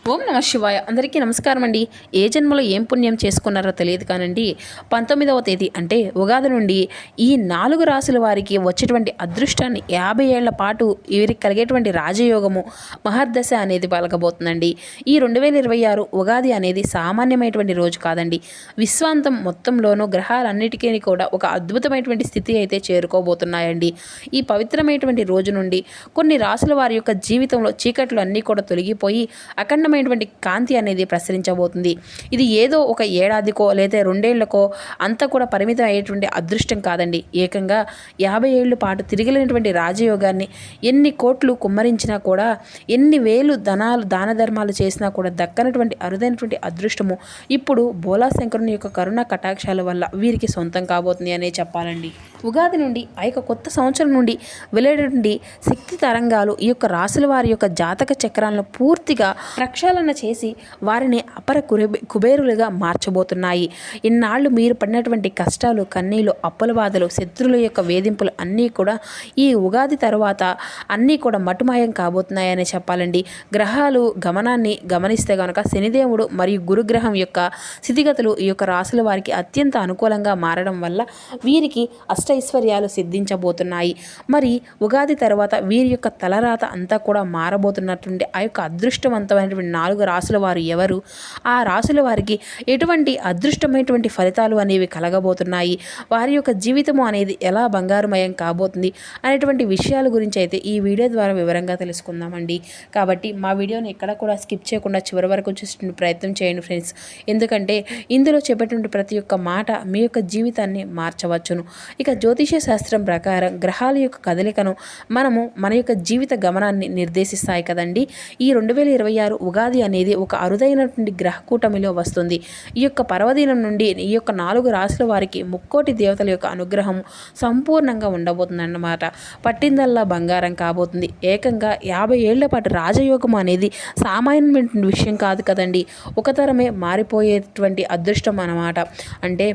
ఓం నమ శివాయ. అందరికీ నమస్కారం అండి. ఏ జన్మలో ఏం పుణ్యం చేసుకున్నారో తెలియదు కానండి, 19వ తేదీ అంటే ఉగాది నుండి ఈ 4 రాసుల వారికి వచ్చేటువంటి అదృష్టాన్ని 50 ఏళ్ల పాటు వీరికి కలిగేటువంటి రాజయోగము మహర్దశ అనేది పలకబోతుందండి. ఈ 2026 ఉగాది అనేది సామాన్యమైనటువంటి రోజు కాదండి. విశ్వాంతం మొత్తంలోనూ గ్రహాలన్నిటికీ కూడా ఒక అద్భుతమైనటువంటి స్థితి అయితే చేరుకోబోతున్నాయండి. ఈ పవిత్రమైనటువంటి రోజు నుండి కొన్ని రాసుల వారి యొక్క జీవితంలో చీకట్లు అన్నీ కూడా తొలగిపోయి అఖండమైనటువంటి కాంతి అనేది ప్రసరించబోతుంది. ఇది ఏదో ఒక ఏడాదికో లేదా 2 ఏళ్లకో అంతా కూడా పరిమితం అయ్యేటువంటి అదృష్టం కాదండి. ఏకంగా 50 ఏళ్ల పాటు తిరిగినటువంటి రాజయోగాన్ని ఎన్ని కోట్లు కుమ్మరించినా కూడా, ఎన్ని వేలు దాన ధర్మాలు చేసినా కూడా దక్కనటువంటి అరుదైనటువంటి అదృష్టము ఇప్పుడు బోలాశంకరుని యొక్క కరుణ కటాక్షాల వల్ల వీరికి సొంతం కాబోతుంది అనే చెప్పాలండి. ఉగాది నుండి ఆ యొక్క కొత్త సంవత్సరం నుండి వెళ్ళేటువంటి శక్తి తరంగాలు ఈ యొక్క రాసుల వారి యొక్క జాతక చక్రాలను పూర్తిగా ప్రక్షాళన చేసి వారిని అపర కుబేరులుగా మార్చబోతున్నాయి. ఇన్నాళ్ళు మీరు పడినటువంటి కష్టాలు, కన్నీళ్ళు, అప్పుల బాధలు, శత్రువుల యొక్క వేధింపులు అన్నీ కూడా ఈ ఉగాది తర్వాత అన్నీ కూడా మటుమాయం కాబోతున్నాయని చెప్పాలండి. గ్రహాలు గమనాన్ని గమనిస్తే కనుక శనిదేవుడు మరియు గురుగ్రహం యొక్క స్థితిగతులు ఈ యొక్క రాసుల వారికి అత్యంత అనుకూలంగా మారడం వల్ల వీరికి అష్టైశ్వర్యాలు సిద్ధించబోతున్నాయి. మరి ఉగాది తర్వాత వీరి యొక్క తలరాత అంతా కూడా మారబోతున్నటువంటి ఆ యొక్క అదృష్టవంతమైనటువంటి 4 రాసుల వారు ఎవరు, ఆ రాసుల వారికి ఎటువంటి అదృష్టమైనటువంటి ఫలితాలు అనేవి కలగబోతున్నాయి, వారి యొక్క జీవితము అనేది ఎలా బంగారుమయం కాబోతుంది అనేటువంటి విషయాల గురించి అయితే ఈ వీడియో ద్వారా వివరంగా తెలుసుకుందామండి. కాబట్టి మా వీడియోని ఎక్కడ కూడా స్కిప్ చేయకుండా చివరి వరకు చూసే ప్రయత్నం చేయండి ఫ్రెండ్స్. ఎందుకంటే ఇందులో చెప్పేటువంటి ప్రతి ఒక్క మాట మీ యొక్క జీవితాన్ని మార్చవచ్చును. ఇక జ్యోతిష శాస్త్రం ప్రకారం గ్రహాల యొక్క కదలికను మన యొక్క జీవిత గమనాన్ని నిర్దేశిస్తాయి కదండి. ఈ 2026 ఉగాది అనేది ఒక అరుదైనటువంటి గ్రహ కూటమిలో వస్తుంది. ఈ యొక్క పర్వదినం నుండి ఈ యొక్క 4 రాసుల వారికి ముక్కోటి దేవతల యొక్క అనుగ్రహం సంపూర్ణంగా ఉండబోతుందన్నమాట. పట్టిందల్లా బంగారం కాబోతుంది. ఏకంగా 50 ఏళ్ల పాటు రాజయోగం అనేది సామాన్యమైన విషయం కాదు కదండి. ఒక తరమే మారిపోయేటువంటి అదృష్టం అన్నమాట. అంటే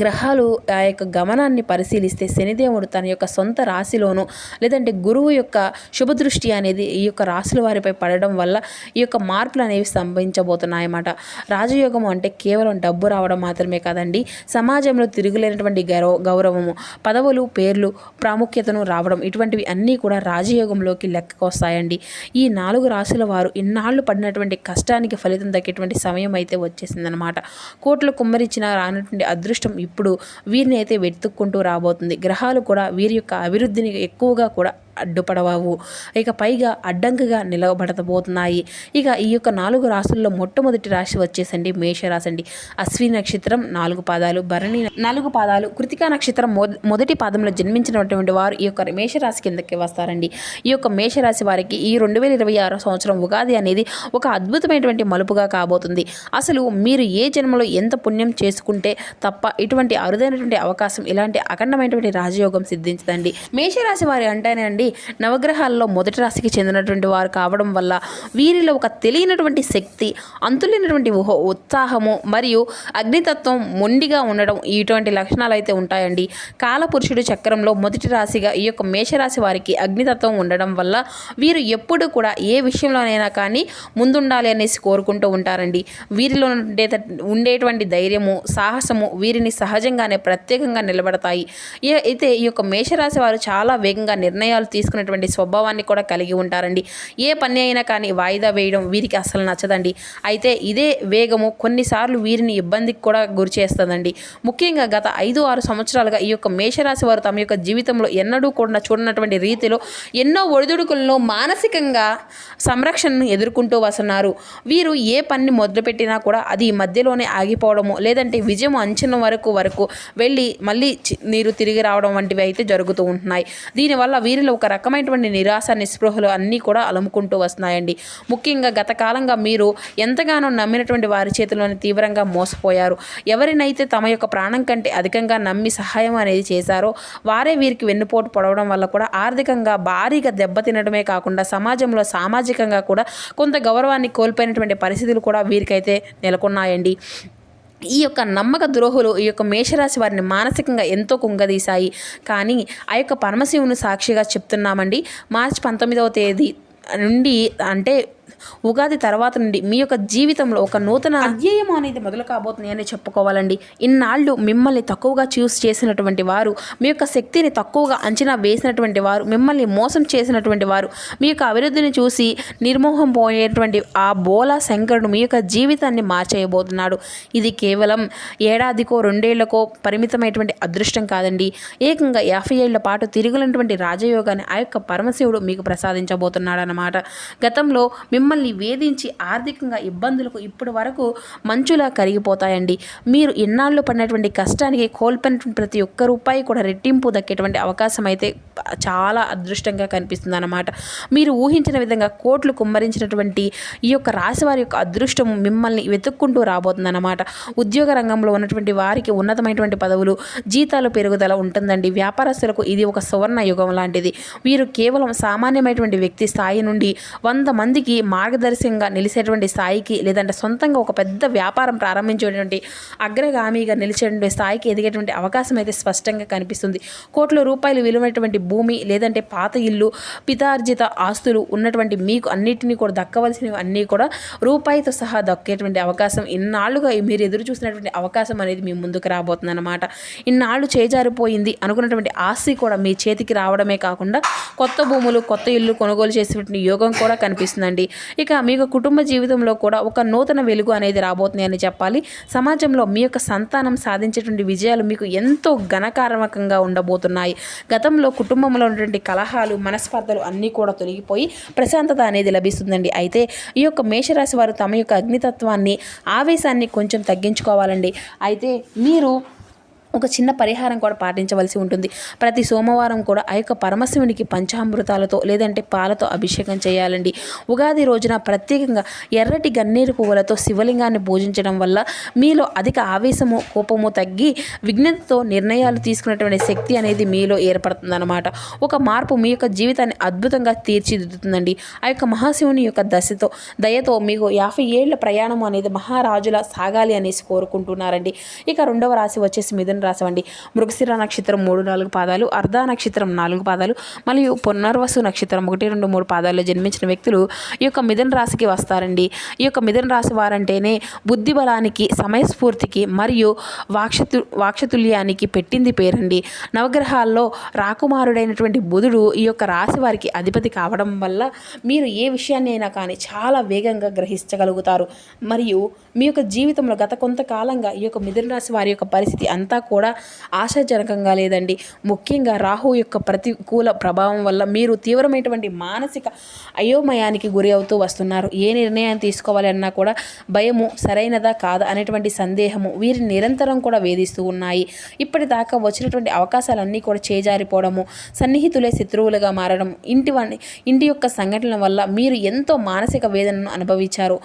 గ్రహాలు ఆ యొక్క గమనాన్ని పరిశీలిస్తే శనిదేవుడు తన యొక్క సొంత రాశిలోను లేదంటే గురువు యొక్క శుభదృష్టి అనేది ఈ యొక్క రాశుల వారిపై పడడం వల్ల ఈ యొక్క మార్పులు అనేవి సంభవించబోతున్నాయన్నమాట. రాజయోగం అంటే కేవలం డబ్బు రావడం మాత్రమే కాదండి. సమాజంలో తిరుగులేనటువంటి గౌరవము, పదవులు, పేర్లు, ప్రాముఖ్యతను రావడం, ఇటువంటివి అన్నీ కూడా రాజయోగంలోకి లెక్కకు వస్తాయండి. ఈ 4 రాశుల వారు ఇన్నాళ్ళు పడినటువంటి కష్టానికి ఫలితం దక్కేటువంటి సమయం అయితే వచ్చేసిందనమాట. కోట్లు కుమ్మరించిన రానటువంటి అదృష్టం ఇప్పుడు వీరిని అయితే వెతుక్కుంటూ రాబోతుంది. గ్రహాలు కూడా వీరి యొక్క అభివృద్ధిని ఎక్కువగా కూడా అడ్డుపడవావు, ఇక పైగా అడ్డంకిగా నిలబడబోతున్నాయి. ఇక ఈ యొక్క 4 రాశుల్లో మొట్టమొదటి రాశి వచ్చేసండి మేషరాశి అండి. అశ్విని నక్షత్రం 4 పాదాలు, భరణి 4 పాదాలు, కృతికా నక్షత్రం మొదటి పాదంలో జన్మించినటువంటి వారు ఈ యొక్క మేషరాశి కిందకి వస్తారండి. ఈ యొక్క మేషరాశి వారికి ఈ 2026 సంవత్సరం ఉగాది అనేది ఒక అద్భుతమైనటువంటి మలుపుగా కాబోతుంది. అసలు మీరు ఏ జన్మలో ఎంత పుణ్యం చేసుకుంటే తప్ప ఇటువంటి అరుదైనటువంటి అవకాశం, ఇలాంటి అఖండమైనటువంటి రాజయోగం సిద్ధించదండి. మేషరాశి వారి అంటేనండి నవగ్రహాల్లో మొదటి రాశికి చెందినటువంటి వారు కావడం వల్ల వీరిలో ఒక తెలియనటువంటి శక్తి, అంతులేనటువంటి ఉత్సాహము మరియు అగ్నితత్వం మొండిగా ఉండడం, ఇటువంటి లక్షణాలు అయితే ఉంటాయండి. కాలపురుషుడు చక్రంలో మొదటి రాశిగా ఈ యొక్క మేషరాశి వారికి అగ్నితత్వం ఉండడం వల్ల వీరు ఎప్పుడు కూడా ఏ విషయంలోనైనా కానీ ముందుండాలి అనేసి కోరుకుంటూ ఉంటారండి. వీరిలో ఉండేటువంటి ధైర్యము, సాహసము వీరిని సహజంగానే ప్రత్యేకంగా నిలబడతాయి. అయితే ఈ యొక్క మేషరాశి వారు చాలా వేగంగా నిర్ణయాలు తీసుకునేటువంటి స్వభావాన్ని కూడా కలిగి ఉంటారండి. ఏ పని అయినా కానీ వాయిదా వేయడం వీరికి అసలు నచ్చదండి. అయితే ఇదే వేగము కొన్నిసార్లు వీరిని ఇబ్బందికి కూడా గురి చేస్తుందండి. ముఖ్యంగా గత 5-6 సంవత్సరాలుగా ఈ యొక్క మేషరాశి వారు తమ యొక్క జీవితంలో ఎన్నడూ కూడా చూడనటువంటి రీతిలో ఎన్నో ఒడిదుడుకులను మానసికంగా సంరక్షణను ఎదుర్కొంటూ వస్తున్నారు. వీరు ఏ పని మొదలుపెట్టినా కూడా అది మధ్యలోనే ఆగిపోవడము, లేదంటే విజయం అంచనా వరకు వెళ్ళి మళ్ళీ నీరు తిరిగి రావడం వంటివి అయితే జరుగుతూ ఉంటున్నాయి. దీనివల్ల వీరిలో ఒక రకమైనటువంటి నిరాశ, నిస్పృహలు అన్నీ కూడా అలుముకుంటూ వస్తున్నాయండి. ముఖ్యంగా గత కాలంగా మీరు ఎంతగానో నమ్మినటువంటి వారి చేతిలోని తీవ్రంగా మోసపోయారు. ఎవరినైతే తమ యొక్క ప్రాణం కంటే అధికంగా నమ్మి సహాయం అనేది చేశారో వారే వీరికి వెన్నుపోటు పడవడం వల్ల కూడా ఆర్థికంగా భారీగా దెబ్బతినడమే కాకుండా సమాజంలో సామాజికంగా కూడా కొంత గౌరవాన్ని కోల్పోయినటువంటి పరిస్థితులు కూడా వీరికైతే నెలకొన్నాయండి. ఈ యొక్క నమ్మక ద్రోహులు ఈ యొక్క మేషరాశి వారిని మానసికంగా ఎంతో కుంగదీశాయి. కానీ ఆ యొక్క పరమశివుని సాక్షిగా చెప్తున్నామండి, మార్చి 19వ తేదీ నుండి అంటే ఉగాది తర్వాత నుండి మీ యొక్క జీవితంలో ఒక నూతన అధ్యాయం అనేది మొదలు కాబోతుంది అని చెప్పుకోవాలండి. ఇన్నాళ్ళు మిమ్మల్ని తక్కువగా చూస్ చేసినటువంటి వారు, మీ యొక్క శక్తిని తక్కువగా అంచనా వేసినటువంటి వారు, మిమ్మల్ని మోసం చేసినటువంటి వారు, మీ యొక్క అభివృద్ధిని చూసి నిర్మోహం పోయేటువంటి ఆ బోలా శంకరుడు మీ యొక్క జీవితాన్ని మార్చేయబోతున్నాడు. ఇది కేవలం ఏడాదికో 2 ఏళ్లకో పరిమితమైనటువంటి అదృష్టం కాదండి. ఏకంగా 50 ఏళ్ల పాటు తిరుగులైనటువంటి రాజయోగాన్ని ఆ యొక్క పరమశివుడు మీకు ప్రసాదించబోతున్నాడు అన్నమాట. గతంలో మిమ్మల్ని వేధించి ఆర్థికంగా ఇబ్బందులకు ఇప్పటి వరకు మంచులా కరిగిపోతాయండి. మీరు ఇన్నాళ్ళు పడినటువంటి కష్టానికి కోల్పోయినటువంటి ప్రతి ఒక్క రూపాయి కూడా రెట్టింపు దక్కేటువంటి అవకాశం అయితే చాలా అదృష్టంగా కనిపిస్తుంది అన్నమాట. మీరు ఊహించిన విధంగా కోట్లు కుమ్మరించినటువంటి ఈ యొక్క రాశి వారి యొక్క అదృష్టం మిమ్మల్ని వెతుక్కుంటూ రాబోతుందన్నమాట. ఉద్యోగ రంగంలో ఉన్నటువంటి వారికి ఉన్నతమైనటువంటి పదవులు, జీతాలు పెరుగుదల ఉంటుందండి. వ్యాపారస్తులకు ఇది ఒక సువర్ణ యుగం లాంటిది. వీరు కేవలం సామాన్యమైనటువంటి వ్యక్తి స్థాయి నుండి 100 మందికి మార్గదర్శకంగా నిలిచేటువంటి స్థాయికి, లేదంటే సొంతంగా ఒక పెద్ద వ్యాపారం ప్రారంభించేటువంటి అగ్రగామిగా నిలిచేటువంటి స్థాయికి ఎదిగేటువంటి అవకాశం అయితే స్పష్టంగా కనిపిస్తుంది. కోట్ల రూపాయలు విలువైనటువంటి భూమి, లేదంటే పాత ఇల్లు, పితార్జిత ఆస్తులు ఉన్నటువంటి మీకు అన్నిటినీ కూడా దక్కవలసినవి అన్నీ కూడా రూపాయితో సహా దక్కేటువంటి అవకాశం, ఇన్నాళ్ళుగా మీరు ఎదురు చూసినటువంటి అవకాశం అనేది మీ ముందుకు రాబోతుంది అన్నమాట. ఇన్నాళ్ళు చేజారిపోయింది అనుకున్నటువంటి ఆస్తి కూడా మీ చేతికి రావడమే కాకుండా కొత్త భూములు, కొత్త ఇల్లు కొనుగోలు చేసేటువంటి యోగం కూడా కనిపిస్తుందండి. ఇక మీ యొక్క కుటుంబ జీవితంలో కూడా ఒక నూతన వెలుగు అనేది రాబోతుంది అని చెప్పాలి. సమాజంలో మీ యొక్క సంతానం సాధించేటువంటి విజయాలు మీకు ఎంతో ఘనకారకంగా ఉండబోతున్నాయి. గతంలో కుటుంబంలో ఉన్నటువంటి కలహాలు, మనస్పర్ధలు అన్నీ కూడా తొలగిపోయి ప్రశాంతత అనేది లభిస్తుందండి. అయితే ఈ యొక్క మేషరాశి వారు తమ యొక్క అగ్నితత్వాన్ని, ఆవేశాన్ని కొంచెం తగ్గించుకోవాలండి. అయితే మీరు ఒక చిన్న పరిహారం కూడా పాటించవలసి ఉంటుంది. ప్రతి సోమవారం కూడా ఆ యొక్క పరమశివునికి పంచామృతాలతో లేదంటే పాలతో అభిషేకం చేయాలండి. ఉగాది రోజున ప్రత్యేకంగా ఎర్రటి గన్నేరు పువ్వులతో శివలింగాన్ని పూజించడం వల్ల మీలో అధిక ఆవేశము, కోపము తగ్గి విఘ్నతతో నిర్ణయాలు తీసుకునేటువంటి శక్తి అనేది మీలో ఏర్పడుతుందన్నమాట. ఒక మార్పు మీ యొక్క జీవితాన్ని అద్భుతంగా తీర్చిదిద్దుతుందండి. ఆ యొక్క మహాశివుని యొక్క దయతో మీకు 50 ఏళ్ల ప్రయాణం అనేది మహారాజులా సాగాలి అనేసి కోరుకుంటున్నారండి. ఇక 2వ రాశి వచ్చేసి మిథున రాశి అండి. మృగశిర నక్షత్రం 3-4 పాదాలు, అర్ధ నక్షత్రం 4 పాదాలు మరియు పునర్వసు నక్షత్రం 1-2-3 పాదాల్లో జన్మించిన వ్యక్తులు ఈ యొక్క మిథున రాశికి వస్తారండి. ఈ యొక్క మిథున రాశి వారంటేనే బుద్ధి బలానికి, సమయస్ఫూర్తికి మరియు వాక్షతుల్యానికి పెట్టింది పేరండి. నవగ్రహాల్లో రాకుమారుడైనటువంటి బుధుడు ఈ యొక్క రాశి వారికి అధిపతి కావడం వల్ల మీరు ఏ విషయాన్ని అయినా కానీ చాలా వేగంగా గ్రహించగలుగుతారు. మరియు మీ యొక్క జీవితంలో గత కొంతకాలంగా ఈ యొక్క మిథున రాశి వారి యొక్క పరిస్థితి అంతా కూడా ఆశాజనకంగా లేదండి. ముఖ్యంగా రాహు యొక్క ప్రతికూల ప్రభావం వల్ల మీరు తీవ్రమైనటువంటి మానసిక అయోమయానికి గురి అవుతూ వస్తున్నారు. ఏ నిర్ణయాన్ని తీసుకోవాలి అన్నా కూడా భయము, సరైనదా కాదా అనేటువంటి సందేహము వీరిని నిరంతరం కూడా వేధిస్తూ ఉన్నాయి. ఇప్పటిదాకా వచ్చినటువంటి అవకాశాలన్నీ కూడా చేజారిపోవడము, సన్నిహితులే శత్రువులుగా మారడం, ఇంటి యొక్క సంఘటనల వల్ల మీరు ఎంతో మానసిక వేదనను అనుభవించారు.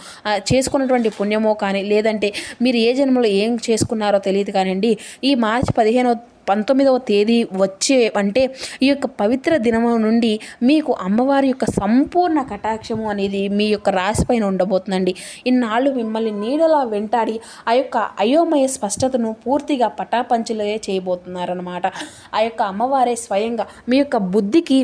చేసుకున్నటువంటి పుణ్యమో కానీ, లేదంటే మీరు ఏ జన్మలో ఏం చేసుకున్నారో తెలియదు కానివ్వండి, ఈ మార్చి 19వ తేదీ వచ్చే అంటే ఈ యొక్క పవిత్ర దినము నుండి మీకు అమ్మవారి యొక్క సంపూర్ణ కటాక్షము అనేది మీ యొక్క రాశి పైన ఉండబోతుందండి. ఇన్నాళ్ళు మిమ్మల్ని నీడలా వెంటాడి ఆ యొక్క అయోమయ స్పష్టతను పూర్తిగా పటాపంచలే చేయబోతున్నారన్నమాట. ఆ యొక్క అమ్మవారే స్వయంగా మీ యొక్క బుద్ధికి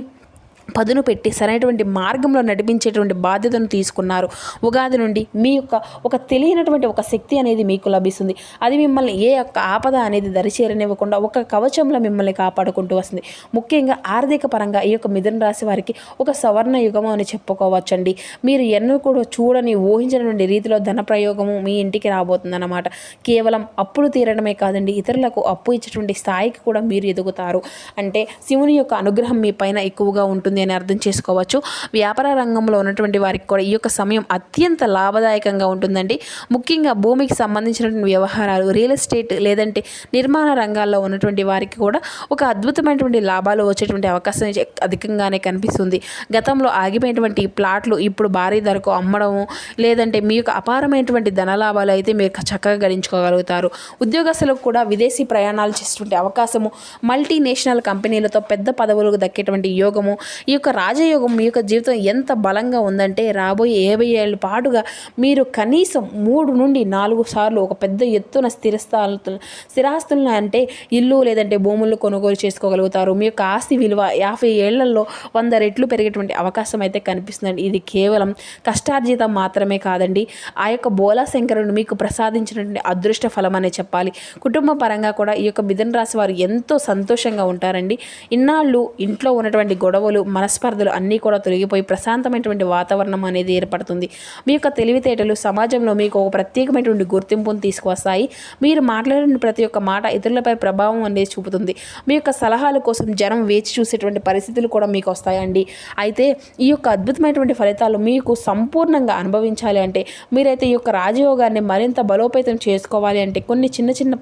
పదును పెట్టి సరైనటువంటి మార్గంలో నడిపించేటువంటి బాధ్యతను తీసుకున్నారు. ఉగాది నుండి మీ యొక్క ఒక తెలియనటువంటి ఒక శక్తి అనేది మీకు లభిస్తుంది. అది మిమ్మల్ని ఏ యొక్క ఆపద అనేది దరిచేరనివ్వకుండా ఒక కవచంలో మిమ్మల్ని కాపాడుకుంటూ వస్తుంది. ముఖ్యంగా ఆర్థిక పరంగా ఈ యొక్క మిథున రాశి వారికి ఒక సవర్ణ యుగము అని చెప్పుకోవచ్చండి. మీరు ఎన్నో కూడా చూడని, ఊహించినటువంటి రీతిలో ధన ప్రయోగము మీ ఇంటికి రాబోతుందన్నమాట. కేవలం అప్పులు తీరడమే కాదండి, ఇతరులకు అప్పు ఇచ్చేటువంటి స్థాయికి కూడా మీరు ఎదుగుతారు. అంటే శివుని యొక్క అనుగ్రహం మీ పైన ఎక్కువగా ఉంటుంది అని అర్థం చేసుకోవచ్చు. వ్యాపార రంగంలో ఉన్నటువంటి వారికి కూడా ఈ యొక్క సమయం అత్యంత లాభదాయకంగా ఉంటుందండి. ముఖ్యంగా భూమికి సంబంధించినటువంటి వ్యవహారాలు, రియల్ ఎస్టేట్ లేదంటే నిర్మాణ రంగాల్లో ఉన్నటువంటి వారికి కూడా ఒక అద్భుతమైనటువంటి లాభాలు వచ్చేటువంటి అవకాశం అధికంగానే కనిపిస్తుంది. గతంలో ఆగిపోయినటువంటి ప్లాట్లు ఇప్పుడు భారీ ధరకు అమ్మడము, లేదంటే మీ యొక్క అపారమైనటువంటి ధనలాభాలు అయితే మీరు చక్కగా గడించుకోగలుగుతారు. ఉద్యోగస్తులకు కూడా విదేశీ ప్రయాణాలు చేసేటువంటి అవకాశము, మల్టీనేషనల్ కంపెనీలతో పెద్ద పదవులకు దక్కేటువంటి యోగము, ఈ యొక్క రాజయోగం మీ యొక్క జీవితం ఎంత బలంగా ఉందంటే రాబోయే 50 ఏళ్ళ పాటుగా మీరు కనీసం 3 నుండి 4 సార్లు ఒక పెద్ద ఎత్తున స్థిరాస్తులను అంటే ఇల్లు లేదంటే భూములు కొనుగోలు చేసుకోగలుగుతారు. మీ యొక్క ఆస్తి విలువ 50 ఏళ్లలో 100 రెట్లు పెరిగేటువంటి అవకాశం అయితే కనిపిస్తుందండి. ఇది కేవలం కష్టార్జితం మాత్రమే కాదండి, ఆ యొక్క బోలా శంకరుడు మీకు ప్రసాదించినటువంటి అదృష్ట ఫలం అనే చెప్పాలి. కుటుంబ పరంగా కూడా ఈ యొక్క మిథున రాశి వారు ఎంతో సంతోషంగా ఉంటారండి. ఇన్నాళ్ళు ఇంట్లో ఉన్నటువంటి గొడవలు, మనస్పర్ధలు అన్నీ కూడా తొలగిపోయి ప్రశాంతమైనటువంటి వాతావరణం అనేది ఏర్పడుతుంది. మీ యొక్క తెలివితేటలు సమాజంలో మీకు ఒక ప్రత్యేకమైనటువంటి గుర్తింపును తీసుకువస్తాయి. మీరు మాట్లాడిన ప్రతి ఒక్క మాట ఇతరులపై ప్రభావం అనేది చూపుతుంది. మీ యొక్క సలహాల కోసం జనం వేచి చూసేటువంటి పరిస్థితులు కూడా మీకు వస్తాయండి. అయితే ఈ యొక్క అద్భుతమైనటువంటి ఫలితాలు మీకు సంపూర్ణంగా అనుభవించాలి అంటే మీరైతే ఈ యొక్క రాజయోగాన్ని మరింత బలోపేతం చేసుకోవాలి అంటే కొన్ని చిన్న చిన్న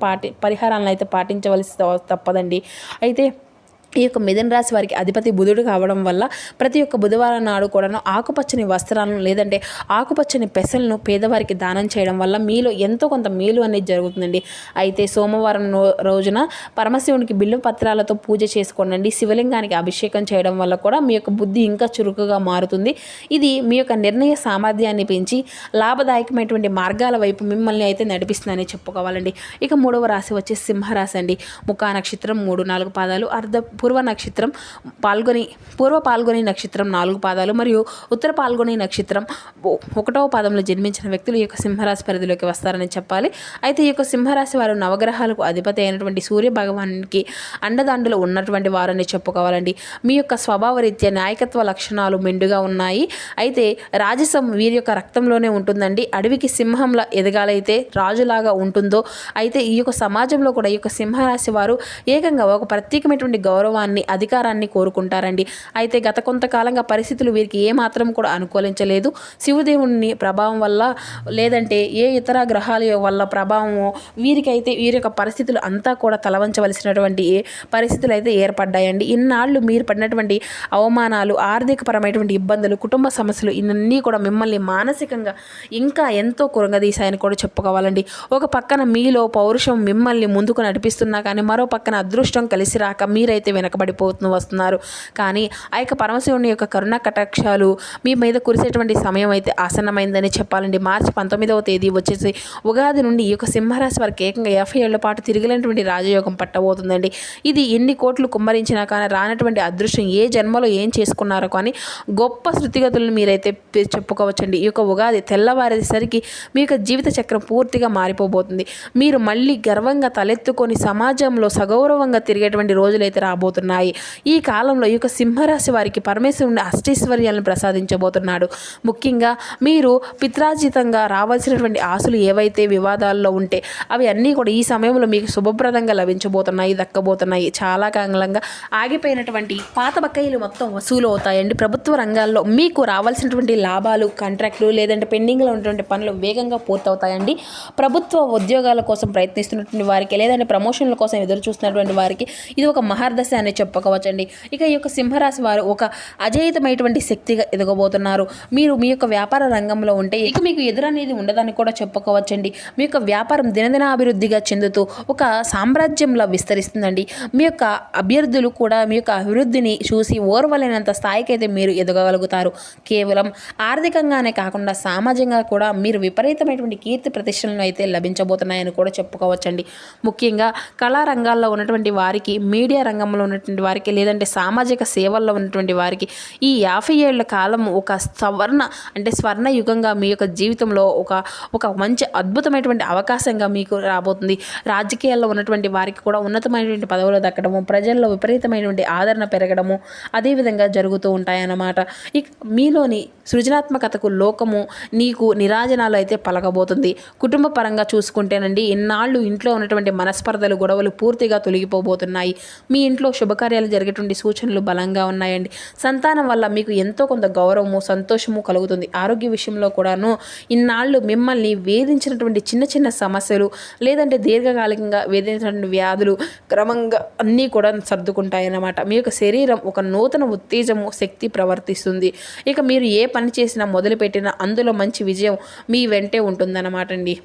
పరిహారాలను అయితే పాటించవలసి తప్పదండి. అయితే ఈ యొక్క మిథున రాశి వారికి అధిపతి బుధుడు కావడం వల్ల ప్రతి ఒక్క బుధవారం నాడు కూడాను ఆకుపచ్చని వస్త్రాలను లేదంటే ఆకుపచ్చని పెసలను పేదవారికి దానం చేయడం వల్ల మీలో ఎంతో కొంత మేలు అనేది జరుగుతుందండి. అయితే సోమవారం రోజున పరమశివునికి బిల్లు పత్రాలతో పూజ చేసుకోండి. శివలింగానికి అభిషేకం చేయడం వల్ల కూడా మీ యొక్క బుద్ధి ఇంకా చురుకుగా మారుతుంది. ఇది మీ యొక్క నిర్ణయ సామర్థ్యాన్ని పెంచి లాభదాయకమైనటువంటి మార్గాల వైపు మిమ్మల్ని అయితే నడిపిస్తుందని చెప్పుకోవాలండి. ఇక 3వ రాశి వచ్చి సింహరాశి అండి. ముఖా నక్షత్రం 3-4 పాదాలు, పూర్వ నక్షత్రం పూర్వ పాల్గొని నక్షత్రం 4 పాదాలు మరియు ఉత్తర పాల్గొని నక్షత్రం 1వ పాదంలో జన్మించిన వ్యక్తులు ఈ యొక్క సింహరాశి పరిధిలోకి వస్తారని చెప్పాలి. అయితే ఈ యొక్క సింహరాశి వారు నవగ్రహాలకు అధిపతి అయినటువంటి సూర్య భగవానికి అండదండలు ఉన్నటువంటి వారని చెప్పుకోవాలండి. మీ యొక్క స్వభావ రీత్యా నాయకత్వ లక్షణాలు మెండుగా ఉన్నాయి. అయితే రాజసం వీరి యొక్క రక్తంలోనే ఉంటుందండి. అడవికి సింహంలా ఎదగాలైతే రాజులాగా ఉంటుందో అయితే ఈ యొక్క సమాజంలో కూడా ఈ యొక్క సింహరాశి వారు ఏకంగా ఒక ప్రత్యేకమైనటువంటి గౌరవాన్ని, అధికారాన్ని కోరుకుంటారండి. అయితే గత కొంతకాలంగా పరిస్థితులు వీరికి ఏమాత్రం కూడా అనుకూలించలేదు. శివదేవుని ప్రభావం వల్ల లేదంటే ఏ ఇతర గ్రహాల వల్ల ప్రభావము వీరికైతే వీరి యొక్క పరిస్థితులు అంతా కూడా తలవంచవలసినటువంటి పరిస్థితులు అయితే ఏర్పడ్డాయండి. ఇన్నాళ్ళు మీరు పడినటువంటి అవమానాలు, ఆర్థికపరమైనటువంటి ఇబ్బందులు, కుటుంబ సమస్యలు ఇవన్నీ కూడా మిమ్మల్ని మానసికంగా ఇంకా ఎంతో కృంగదీశాయని కూడా చెప్పుకోవాలండి. ఒక పక్కన మీలో పౌరుషం మిమ్మల్ని ముందుకు నడిపిస్తున్నా కానీ మరో పక్కన అదృష్టం కలిసి రాక మీరైతే వెనకబడిపోతూ వస్తున్నారు. కానీ ఆ యొక్క పరమశివుని యొక్క కరుణ కటాక్షాలు మీ మీద కురిసేటువంటి సమయం అయితే ఆసన్నమైందని చెప్పాలండి. మార్చి 19వ తేదీ వచ్చేసి ఉగాది నుండి ఈ యొక్క సింహరాశి వారికి ఏకంగా 50 ఏళ్ల పాటు తిరిగినటువంటి రాజయోగం పట్టబోతుందండి. ఇది ఎన్ని కోట్లు కుమ్మరించినా కానీ రానటువంటి అదృష్టం ఏ జన్మలో ఏం చేసుకున్నారో కానీ గొప్ప శృతిగతులను మీరైతే చెప్పుకోవచ్చండి. ఈ యొక్క ఉగాది తెల్లవారేసరికి మీ యొక్క జీవిత చక్రం పూర్తిగా మారిపోబోతుంది. మీరు మళ్ళీ గర్వంగా తలెత్తుకొని సమాజంలో సగౌరవంగా తిరిగేటువంటి రోజులైతే రాబోతున్నాయి. ఈ కాలంలో ఈ యొక్క సింహరాశి వారికి పరమేశ్వరుని అష్టైశ్వర్యాలను ప్రసాదించబోతున్నాడు. ముఖ్యంగా మీరు పిత్రార్జితంగా రావాల్సినటువంటి ఆశలు ఏవైతే వివాదాల్లో ఉంటే అవి అన్నీ కూడా ఈ సమయంలో మీకు శుభప్రదంగా లభించబోతున్నాయి, దక్కబోతున్నాయి. చాలా కాలంగా ఆగిపోయినటువంటి పాత బకాయిలు మొత్తం వసూలు అవుతాయండి. ప్రభుత్వ రంగాల్లో మీకు రావాల్సినటువంటి లాభాలు, కాంట్రాక్టులు లేదంటే పెండింగ్లో ఉన్నటువంటి పనులు వేగంగా పూర్తవుతాయండి. ప్రభుత్వ ఉద్యోగాల కోసం ప్రయత్నిస్తున్నటువంటి వారికి లేదంటే ప్రమోషన్ల కోసం ఎదురు చూస్తున్నటువంటి వారికి ఇది ఒక మహర్దశ అని చెప్పుకోవచ్చండి. ఇక ఈ యొక్క సింహరాశి వారు ఒక అజేయమైనటువంటి శక్తిగా ఎదగబోతున్నారు. మీరు మీ యొక్క వ్యాపార రంగంలో ఉంటే ఇక మీకు ఎదురనేది ఉండదని కూడా చెప్పుకోవచ్చండి. మీ యొక్క వ్యాపారం దినదినాభివృద్ధిగా చెందుతూ ఒక సామ్రాజ్యంలో విస్తరిస్తుందండి. మీ యొక్క అభ్యర్థులు కూడా మీ యొక్క అభివృద్ధిని చూసి ఓర్వలేనంత స్థాయికి అయితే మీరు ఎదగగలుగుతారు. కేవలం ఆర్థికంగానే కాకుండా సామాజికంగా కూడా మీరు విపరీతమైనటువంటి కీర్తి ప్రతిష్టలను అయితే లభించబోతున్నాయని కూడా చెప్పుకోవచ్చండి. ముఖ్యంగా కళారంగాల్లో ఉన్నటువంటి వారికి, మీడియా రంగంలో ఉన్నటువంటి వారికి లేదంటే సామాజిక సేవల్లో ఉన్నటువంటి వారికి ఈ 50 ఏళ్ల కాలం ఒక స్వర్ణ యుగంగా మీ యొక్క జీవితంలో ఒక మంచి అద్భుతమైనటువంటి అవకాశంగా మీకు రాబోతుంది. రాజకీయాల్లో ఉన్నటువంటి వారికి కూడా ఉన్నతమైనటువంటి పదవులు దక్కడము, ప్రజల్లో విపరీతమైనటువంటి ఆదరణ పెరగడము అదేవిధంగా జరుగుతూ ఉంటాయన్నమాట. ఇక మీలోని సృజనాత్మకతకు లోకము నీకు నిరాజనాలు అయితే పలకబోతుంది. కుటుంబ పరంగా చూసుకుంటేనండి ఇన్నాళ్ళు ఇంట్లో ఉన్నటువంటి మనస్పర్ధలు, గొడవలు పూర్తిగా తొలగిపోబోతున్నాయి. మీ ఇంట్లో శుభకార్యాలు జరిగేటువంటి సూచనలు బలంగా ఉన్నాయండి. సంతానం వల్ల మీకు ఎంతో కొంత గౌరవము, సంతోషము కలుగుతుంది. ఆరోగ్య విషయంలో కూడాను ఇన్నాళ్ళు మిమ్మల్ని వేధించినటువంటి చిన్న చిన్న సమస్యలు లేదంటే దీర్ఘకాలికంగా వేధించినటువంటి వ్యాధులు క్రమంగా అన్నీ కూడా సర్దుకుంటాయన్నమాట. మీ యొక్క శరీరం ఒక నూతన ఉత్తేజము, శక్తి ప్రవర్తిస్తుంది. ఇక మీరు ఏ పని చేసినా మొదలుపెట్టినా అందులో మంచి విజయం మీ వెంటే ఉంటుందన్నమాట అండి.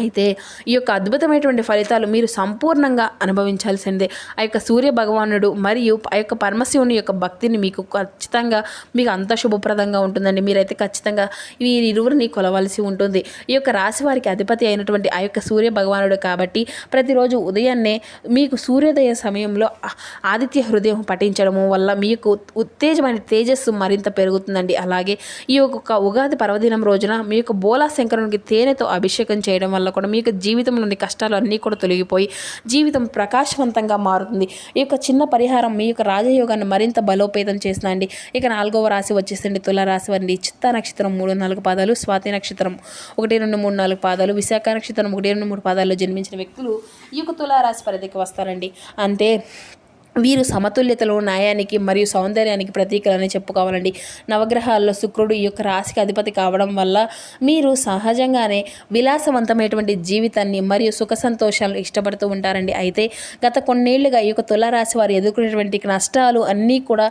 అయితే ఈ యొక్క అద్భుతమైనటువంటి ఫలితాలు మీరు సంపూర్ణంగా అనుభవించాల్సిందే. ఆ యొక్క సూర్య భగవానుడు మరియు ఆ యొక్క పరమశివుని యొక్క భక్తిని మీకు ఖచ్చితంగా మీకు అంత శుభప్రదంగా ఉంటుందండి. మీరైతే ఖచ్చితంగా వీరిరువురిని కొలవలసి ఉంటుంది. ఈ యొక్క రాశి వారికి అధిపతి అయినటువంటి ఆ యొక్క సూర్య భగవానుడు కాబట్టి ప్రతిరోజు ఉదయాన్నే మీకు సూర్యోదయ సమయంలో ఆదిత్య హృదయం పఠించడము వల్ల మీకు ఉత్తేజమైన తేజస్సు మరింత పెరుగుతుందండి. అలాగే ఈ యొక్క ఉగాది పర్వదినం రోజున మీ యొక్క బోలా శంకరునికి తేనెతో అభిషేకం చేయడం వల్ల కూడా మీకు జీవితంలోని కష్టాలు అన్నీ కూడా తొలగిపోయి జీవితం ప్రకాశవంతంగా మారుతుంది. ఈ యొక్క చిన్న పరిహారం మీ యొక్క రాజయోగాన్ని మరింత బలోపేతం చేస్తుందండి. ఇక 4వ రాశి వచ్చేసండి తులారాశి వారి చిత్తా నక్షత్రం 3-4 పాదాలు, స్వాతి నక్షత్రం 1-2-3-4 పాదాలు, విశాఖ నక్షత్రం 1-2-3 పాదాల్లో జన్మించిన వ్యక్తులు ఈ యొక్క తులారాశి పరిధికి వస్తారండి. అంటే వీరు సమతుల్యతలో న్యాయానికి మరియు సౌందర్యానికి ప్రతీకలని చెప్పుకోవాలండి. నవగ్రహాల్లో శుక్రుడు ఈ యొక్క రాశికి అధిపతి కావడం వల్ల మీరు సహజంగానే విలాసవంతమైనటువంటి జీవితాన్ని మరియు సుఖ సంతోషాలు ఇష్టపడుతూ ఉంటారండి. అయితే గత కొన్నేళ్లుగా ఈ యొక్క తులారాశి వారు ఎదుర్కొనేటువంటి నష్టాలు అన్నీ కూడా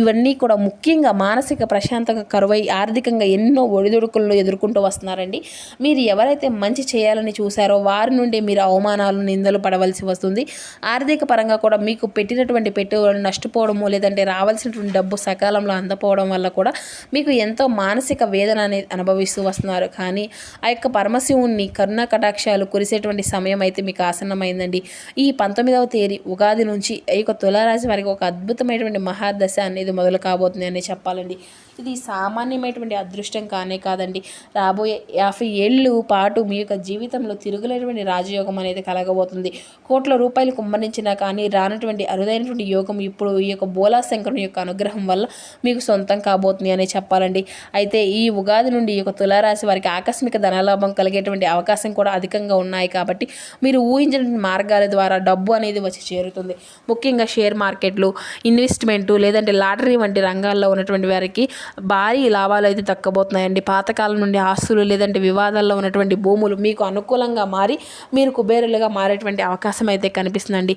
ఇవన్నీ కూడా ముఖ్యంగా మానసిక ప్రశాంతంగా కరువై ఆర్థికంగా ఎన్నో ఒడిదుడుకులను ఎదుర్కొంటూ వస్తున్నారండి. మీరు ఎవరైతే మంచి చేయాలని చూశారో వారి నుండి మీరు అవమానాలు నిందలు పడవలసి వస్తుంది. ఆర్థిక పరంగా కూడా మీకు పెట్టినటువంటి పెట్టుబడులు నష్టపోవడము లేదంటే రావాల్సినటువంటి డబ్బు సకాలంలో అందపోవడం వల్ల కూడా మీకు ఎంతో మానసిక వేదన అనేది అనుభవిస్తూ వస్తున్నారు. కానీ ఆ యొక్క పరమశివుణ్ణి కరుణ కటాక్షాలు కురిసేటువంటి సమయం అయితే మీకు ఆసన్నమైందండి. ఈ 19వ తేదీ ఉగాది నుంచి ఈ యొక్క తులారాశి వారికి ఒక అద్భుతమైనటువంటి మహాదశ అనేది మొదలు కాబోతుంది అని చెప్పాలండి. ఇది సామాన్యమైనటువంటి అదృష్టం కానే కాదండి. రాబోయే 50 ఏళ్ళు పాటు మీ యొక్క జీవితంలో తిరుగులేనటువంటి రాజయోగం అనేది కలగబోతుంది. కోట్ల రూపాయలు కుమ్మరించినా కానీ రానటువంటి అరుదైనటువంటి యోగం ఇప్పుడు ఈ యొక్క బోలా శంకరుని యొక్క అనుగ్రహం వల్ల మీకు సొంతం కాబోతుంది అని చెప్పాలండి. అయితే ఈ ఉగాది నుండి ఈ యొక్క తులారాశి వారికి ఆకస్మిక ధనలాభం కలిగేటువంటి అవకాశం కూడా అధికంగా ఉన్నాయి. కాబట్టి మీరు ఊహించిన మార్గాల ద్వారా డబ్బు అనేది వచ్చి చేరుతుంది. ముఖ్యంగా షేర్ మార్కెట్లు, ఇన్వెస్ట్మెంటు లేదంటే లాటరీ వంటి రంగాల్లో ఉన్నటువంటి వారికి భారీ లాభాలు అయితే దక్కబోతున్నాయండి. పాతకాలం నుండి ఆస్తులు లేదంటే వివాదాల్లో ఉన్నటువంటి భూములు మీకు అనుకూలంగా మారి మీరు కుబేరులుగా మారేటువంటి అవకాశం అయితే కనిపిస్తుందండి.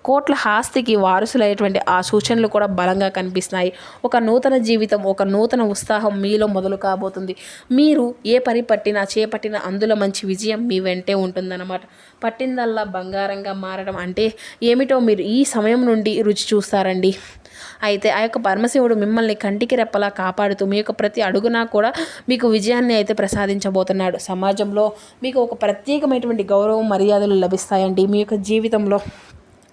కోట్ల ఆస్తికి వారసులైనటువంటి ఆ సూచనలు కూడా బలంగా కనిపిస్తున్నాయి. ఒక నూతన జీవితం, ఒక నూతన ఉత్సాహం మీలో మొదలు కాబోతుంది. మీరు ఏ పని పట్టినా చేపట్టిన అందులో మంచి విజయం మీ వెంటే ఉంటుందన్నమాట. పట్టిందల్లా బంగారంగా మారడం అంటే ఏమిటో మీరు ఈ సమయం నుండి రుచి చూస్తారండి. అయితే ఆ యొక్క పరమశివుడు మిమ్మల్ని కంటికి రెప్పలా కాపాడుతూ మీ యొక్క ప్రతి అడుగునా కూడా మీకు విజయాన్ని అయితే ప్రసాదించబోతున్నాడు. సమాజంలో మీకు ఒక ప్రత్యేకమైనటువంటి గౌరవం మర్యాదలు లభిస్తాయండి. మీ యొక్క జీవితంలో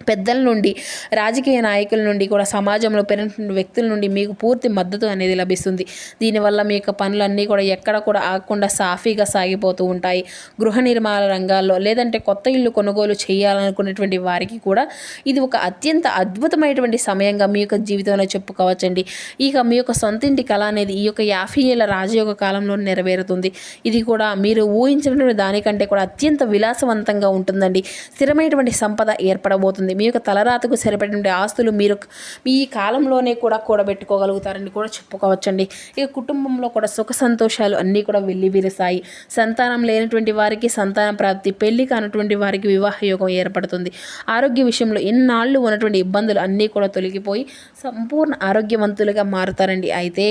పెద్దల నుండి, రాజకీయ నాయకుల నుండి కూడా సమాజంలో పెరిగిన వ్యక్తుల నుండి మీకు పూర్తి మద్దతు అనేది లభిస్తుంది. దీనివల్ల మీ యొక్క పనులన్నీ కూడా ఎక్కడ కూడా ఆగకుండా సాఫీగా సాగిపోతూ ఉంటాయి. గృహ నిర్మాణ రంగాల్లో లేదంటే కొత్త ఇల్లు కొనుగోలు చేయాలనుకునేటువంటి వారికి కూడా ఇది ఒక అత్యంత అద్భుతమైనటువంటి సమయంగా మీ యొక్క జీవితంలో చెప్పుకోవచ్చండి. ఇక మీ యొక్క సొంతింటి కళ అనేది ఈ యొక్క 50 ఏళ్ల రాజయోగ కాలంలో నెరవేరుతుంది. ఇది కూడా మీరు ఊహించినటువంటి దానికంటే కూడా అత్యంత విలాసవంతంగా ఉంటుందండి. స్థిరమైనటువంటి సంపద ఏర్పడబోతుంది. మీ యొక్క తలరాతకు సరిపడిన ఆస్తులు మీరు ఈ కాలంలోనే కూడా కూడబెట్టుకోగలుగుతారని కూడా చెప్పుకోవచ్చండి. ఇక కుటుంబంలో కూడా సుఖ సంతోషాలు అన్నీ కూడా వెల్లివిరుస్తాయి. సంతానం లేనటువంటి వారికి సంతాన ప్రాప్తి, పెళ్లి కానటువంటి వారికి వివాహ యోగం ఏర్పడుతుంది. ఆరోగ్య విషయంలో ఎన్నాళ్ళు ఉన్నటువంటి ఇబ్బందులు అన్నీ కూడా తొలగిపోయి సంపూర్ణ ఆరోగ్యవంతులుగా మారుతారండి. అయితే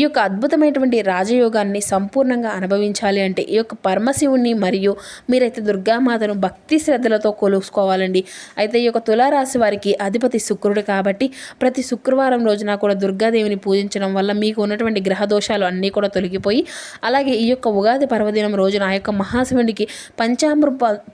ఈ యొక్క అద్భుతమైనటువంటి రాజయోగాన్ని సంపూర్ణంగా అనుభవించాలి అంటే ఈ యొక్క పరమశివుణ్ణి మరియు మీరైతే దుర్గామాతను భక్తి శ్రద్ధలతో కొలుసుకోవాలండి. అయితే ఈ యొక్క తులారాశి వారికి అధిపతి శుక్రుడు కాబట్టి ప్రతి శుక్రవారం రోజున కూడా దుర్గాదేవిని పూజించడం వల్ల మీకు ఉన్నటువంటి గ్రహ దోషాలు అన్నీ కూడా తొలగిపోయి అలాగే ఈ యొక్క ఉగాది పర్వదినం రోజున ఆ యొక్క మహాశివునికి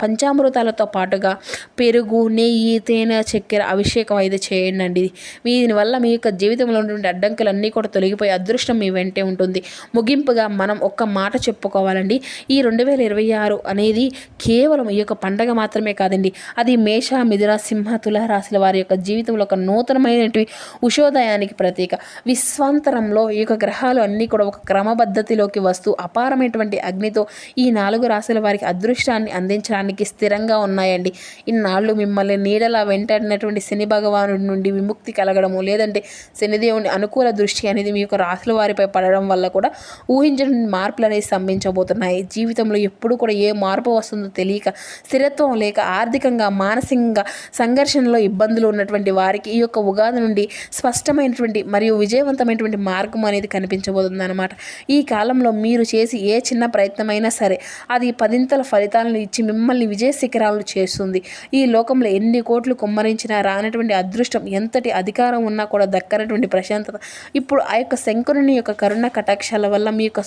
పంచామృతాలతో పాటుగా పెరుగు, నెయ్యి, తేనె, చక్కెర అభిషేకం అయితే చేయండి. దీనివల్ల మీ యొక్క జీవితంలో ఉన్నటువంటి అడ్డంకులన్నీ కూడా తొలగిపోయి అదృష్టం మీ వెంటే ఉంటుంది. ముగింపుగా మనం ఒక్క మాట చెప్పుకోవాలండి. ఈ 2026 అనేది కేవలం ఈ యొక్క పండగ మాత్రమే కాదండి. అది మేష, మిథున, సింహ, తుల రాశుల వారి యొక్క జీవితంలో ఒక నూతనమైనటువంటి ఉషోదయానికి ప్రతీక. విశ్వాంతరంలో ఈ యొక్క గ్రహాలు అన్నీ కూడా ఒక క్రమపద్ధతిలోకి వస్తూ అపారమైనటువంటి అగ్నితో ఈ 4 రాశుల వారికి అదృష్టాన్ని అందించడానికి స్థిరంగా ఉన్నాయండి. ఇన్నాళ్ళు మిమ్మల్ని నీడలా వెంటాడినటువంటి శని భగవానుడి నుండి విముక్తి కలగడము లేదంటే శనిదేవుని అనుకూల దృష్టి అనేది మీ యొక్క రాశుల వారిపై పడడం వల్ల కూడా ఊహించని మార్పులు అనేవి జీవితంలో ఎప్పుడు కూడా ఏ మార్పు వస్తుందో తెలియక స్థిరత్వం లేక ఆర్థికంగా, మానసికంగా సంఘర్షణలో ఇబ్బందులు ఉన్నటువంటి వారికి ఈ యొక్క ఉగాది నుండి స్పష్టమైనటువంటి మరియు విజయవంతమైనటువంటి మార్గం అనేది కనిపించబోతుంది అన్నమాట. ఈ కాలంలో మీరు చేసి ఏ చిన్న ప్రయత్నమైనా సరే అది పదింతల ఫలితాలను ఇచ్చి మిమ్మల్ని విజయ శిఖరాలు చేస్తుంది. ఈ లోకంలో ఎన్ని కోట్లు కుమ్మరించినా రానటువంటి అదృష్టం, ఎంతటి అధికారం ఉన్నా కూడా దక్కనటువంటి ప్రశాంతత ఇప్పుడు ఆ యొక్క శంకరుని యొక్క కరుణ కటాక్షాల వల్ల మీ యొక్క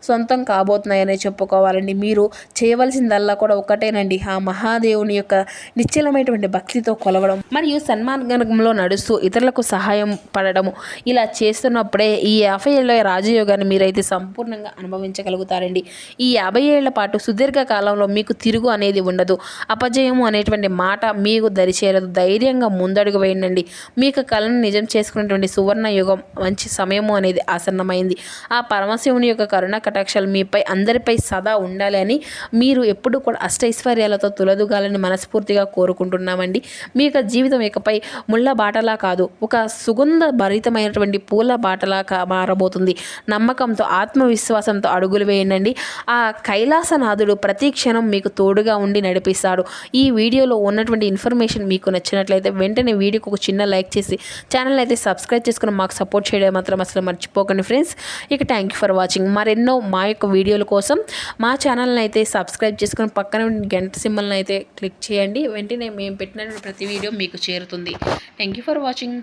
సొంతం కాబోతున్నాయనే చెప్పుకోవాలండి. మీరు చేయవలసిందల్లా కూడా ఒకటేనండి, ఆ మహాదేవుని యొక్క నిశ్చలమైనటువంటి భక్తితో కొలవడం మరియు సన్మార్గంలో నడుస్తూ ఇతరులకు సహాయం పడడము. ఇలా చేస్తున్నప్పుడే ఈ 50 ఏళ్ళ రాజయోగాన్ని మీరైతే సంపూర్ణంగా అనుభవించగలుగుతారండి. ఈ 50 ఏళ్ల పాటు సుదీర్ఘ కాలంలో మీకు తిరుగు అనేది ఉండదు. అపజయము అనేటువంటి మాట మీకు దరిచేరదు. ధైర్యంగా ముందడుగు వేయండి. మీకు కళను నిజం చేసుకునేటువంటి సువర్ణ యుగం, మంచి సమయము అనేది ఆసన్నమైంది. ఆ పరమశివుని యొక్క కరుణ కటాక్షాలు మీపై అందరిపై సదా ఉండాలి అని మీరు ఎప్పుడు కూడా అష్టైశ్వర్యాలతో తులదుగాలని మనస్ఫూర్తిగా కోరుకుంటున్నామండి. మీ యొక్క జీవితం ఇకపై ముళ్ళ బాటలా కాదు, ఒక సుగంధ భరితమైనటువంటి పూల బాటలా మారబోతుంది. నమ్మకంతో ఆత్మవిశ్వాసంతో అడుగులు వేయండి. ఆ కైలాసనాథుడు ప్రతి క్షణం మీకు తోడుగా ఉండి నడిపిస్తాడు. ఈ వీడియోలో ఉన్నటువంటి ఇన్ఫర్మేషన్ మీకు నచ్చినట్లయితే వెంటనే వీడియోకి ఒక చిన్న లైక్ చేసి ఛానల్ అయితే సబ్స్క్రైబ్ చేసుకుని మాకు సపోర్ట్ చేయడం మాత్రం అసలు మర్చిపోకండి ఫ్రెండ్స్. ఇక థ్యాంక్ యూ ఫర్ వాచింగ్. మరెన్నో మా యొక్క వీడియోల కోసం మా ఛానల్ని అయితే సబ్స్క్రైబ్ చేసుకుని పక్కన గంట సింబల్ని అయితే క్లిక్ చేయండి. వెంటనే మేము పెట్టిన ప్రతి వీడియో మీకు చేరుతుంది. Thank you for watching.